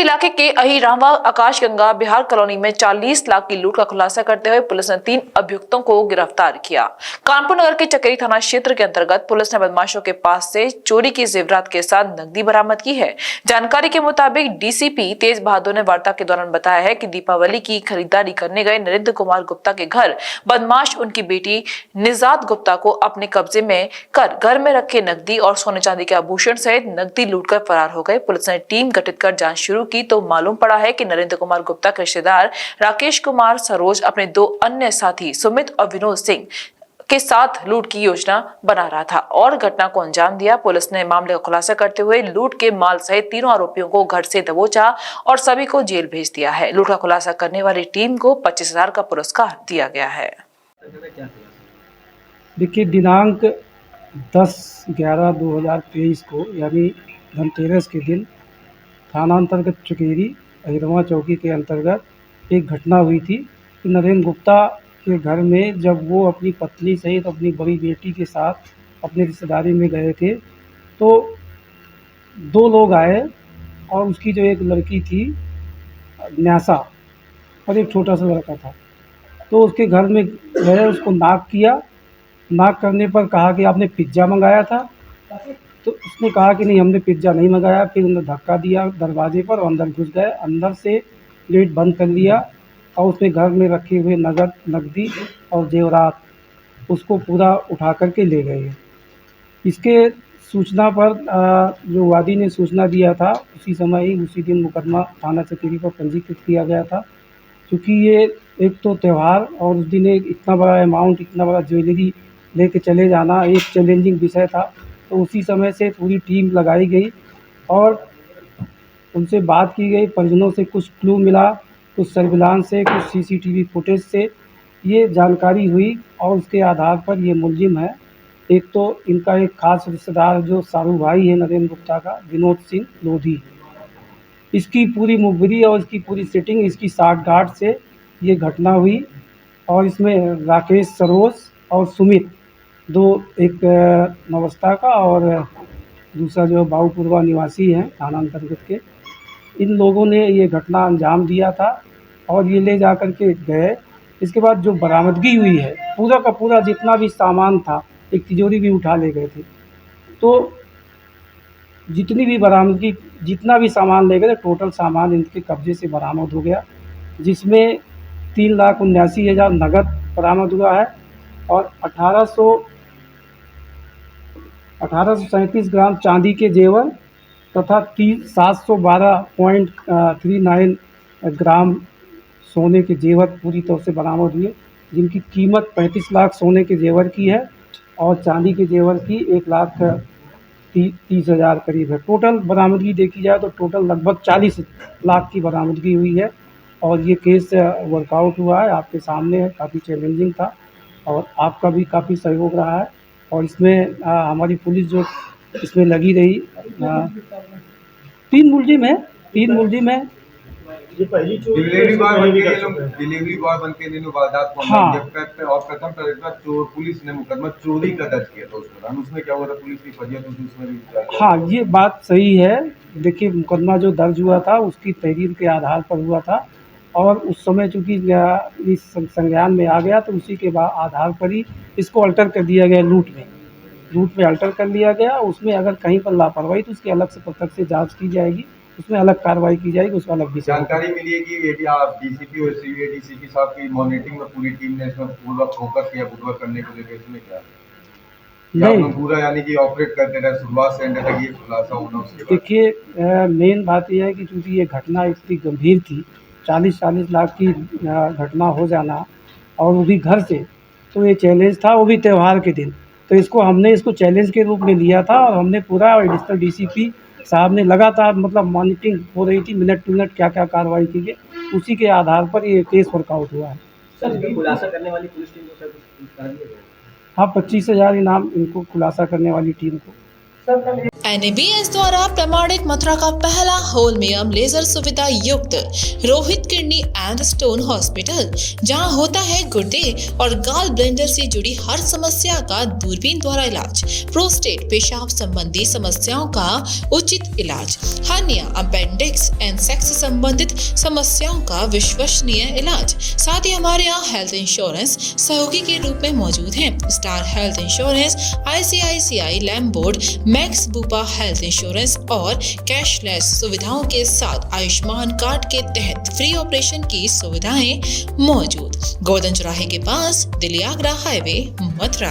इलाके के अहिरावा आकाश गंगा बिहार कॉलोनी में 40 लाख की लूट का खुलासा करते हुए पुलिस ने 3 अभियुक्तों को गिरफ्तार किया। कानपुर नगर के चकेरी थाना क्षेत्र के अंतर्गत पुलिस ने बदमाशों के पास से चोरी की जेवरात के साथ नकदी बरामद की है। जानकारी के मुताबिक डीसीपी तेज बहादुर ने वार्ता के दौरान बताया है कि दीपावली की खरीदारी करने गए नरेंद्र कुमार गुप्ता के घर बदमाश उनकी बेटी निजात गुप्ता को अपने कब्जे में कर घर में रखे नकदी और सोने चांदी के आभूषण सहित नकदी लूटकर फरार हो गए। पुलिस ने टीम गठित कर जांच शुरू की तो मालूम पड़ा है कि नरेंद्र कुमार गुप्ता के रिश्तेदार राकेश कुमार सरोज अपने 2 अन्य साथी सुमित और विनोद सिंह के साथ लूट की योजना बना रहा था और घटना को अंजाम दिया। पुलिस ने मामले का खुलासा करते हुए लूट के माल सहित तीनों आरोपियों को घर से दबोचा और सभी को जेल भेज दिया है। लूट का खुलासा करने वाली टीम को 25,000 का पुरस्कार दिया गया है। देखिए, दिनांक 10/11/2023 को यानी धनतेरस के दिन थाना अंतर्गत चकेरी अहिरवा चौकी के अंतर्गत एक घटना हुई थी कि नरेंद्र गुप्ता के घर में जब वो अपनी पत्नी सहित अपनी बड़ी बेटी के साथ अपनी रिश्तेदारी में गए थे तो 2 लोग आए और उसकी जो एक लड़की थी न्यासा और एक छोटा सा लड़का था, तो उसके घर में गए, उसको नॉक किया। नॉक करने पर कहा कि आपने पिज़्ज़ा मंगाया था, तो उसने कहा कि नहीं, हमने पिज़्ज़ा नहीं मंगाया। फिर उन्होंने धक्का दिया दरवाजे पर और अंदर घुस गए। अंदर से गेट बंद कर लिया और उसने घर में रखे हुए नकदी और जेवरात उसको पूरा उठा कर के ले गए। इसके सूचना पर जो वादी ने सूचना दिया था उसी समय ही उसी दिन मुकदमा थाना चकेरी पर पंजीकृत किया गया था। क्योंकि ये एक तो त्यौहार और उस दिन एक इतना बड़ा अमाउंट, इतना बड़ा ज्वेलरी लेके चले जाना एक चैलेंजिंग विषय था, तो उसी समय से पूरी टीम लगाई गई और उनसे बात की गई। परिजनों से कुछ क्लू मिला, कुछ सर्विलांस से, कुछ सीसीटीवी फुटेज से ये जानकारी हुई और उसके आधार पर ये मुलजिम है। एक तो इनका एक खास रिश्तेदार जो सारू भाई है नरेंद्र गुप्ता का, विनोद सिंह लोधी, इसकी पूरी मुखबिरी और इसकी पूरी सेटिंग, इसकी साठगांठ से ये घटना हुई। और इसमें राकेश सरोज और सुमित, 2 एक नवस्था का और दूसरा जो बाबूपुरवा निवासी हैं थाना अंतर्गत के, इन लोगों ने ये घटना अंजाम दिया था और ये ले जा कर के गए। इसके बाद जो बरामदगी हुई है, पूरा का पूरा जितना भी सामान था, एक तिजोरी भी उठा ले गए थे, तो जितनी भी बरामदगी, जितना भी सामान ले गए, टोटल सामान इनके कब्जे से बरामद हो गया, जिसमें 3,79,000 नगद बरामद हुआ है और 1837 ग्राम चांदी के जेवर तथा 712.39 ग्राम सोने के जेवर पूरी तरह से बरामद हुए, जिनकी कीमत 35 लाख सोने के जेवर की है और चांदी के जेवर की 1,30,000 करीब है। टोटल बरामदगी देखी जाए तो टोटल लगभग 40 लाख की बरामदगी हुई है और ये केस वर्कआउट हुआ है, आपके सामने है। काफ़ी चैलेंजिंग था और आपका भी काफ़ी सहयोग रहा है और इसमें हमारी पुलिस जो इसमें लगी रही। 3 मुलजिम है, 3 मुलजिम है। ये पहली डिलीवरी बॉय बन के वारदात को अंजाम करते हैं और प्रथम तरीका चोर पुलिस ने मुकदमा चोरी का दर्ज किया था उस दौरान, उसमें क्या हुआ था, पुलिस की फरियाद हुई उसमें भी। हाँ, ये बात सही है। देखिए, मुकदमा जो दर्ज हुआ था उसकी तहरीर के आधार पर हुआ था और उस समय चूँकि इस संज्ञान में आ गया तो उसी के आधार पर ही इसको अल्टर कर दिया गया। लूट में अल्टर कर लिया गया। उसमें अगर कहीं पर लापरवाही तो उसकी अलग से पृथक से जांच की जाएगी, उसमें अलग कार्रवाई की जाएगी, उसका अलग विषय। जानकारी मिली है कि डीसीपी और डीसीपी साहब की मॉनिटरिंग में पूरी टीम ने इसमें पूरा फोकस किया बुधवार करने को लेकर, इसमें क्या नहीं पूरा यानी कि ऑपरेट करते रहे शुरुआत से एंड तक, ये खुलासा होना उसके बाद। देखिए, मेन बात यह है कि चूँकि ये घटना इतनी गंभीर थी, 40 लाख की घटना हो जाना और वो भी घर से, तो ये चैलेंज था, वो भी त्यौहार के दिन। तो हमने इसको चैलेंज के रूप में लिया था और हमने पूरा एडिशनल डीसीपी साहब ने लगातार मतलब मॉनिटरिंग हो रही थी, मिनट टू मिनट क्या क्या कार्रवाई की गई, उसी के आधार पर ये केस वर्कआउट हुआ है। सर, खुलासा करने वाली पुलिस टीम को सर हाँ, 25,000 इनाम इनको खुलासा करने वाली टीम को। NABS द्वारा प्रमाणित मथुरा का पहला होलमियम लेजर सुविधा युक्त Rohit kidney and stone hospital, जहां होता है गुर्दे और गाल ब्लेंडर से जुड़ी हर समस्या का दूरबीन द्वारा इलाज, प्रोस्टेट पेशाब संबंधी समस्याओं का उचित इलाज, हर्निया, अपेंडिक्स एंड सेक्स संबंधित समस्याओं का विश्वसनीय इलाज। साथ ही हमारे यहाँ हेल्थ इंश्योरेंस सहयोगी के रूप में मौजूद है। Star health insurance, ICICI Lombard, Max Bupa health insurance और कैशलेस सुविधाओं के साथ आयुष्मान कार्ड के तहत फ्री ऑपरेशन की सुविधाएं मौजूद। गोवर्धन चौराहे के पास, दिल्ली आगरा हाईवे, मथुरा।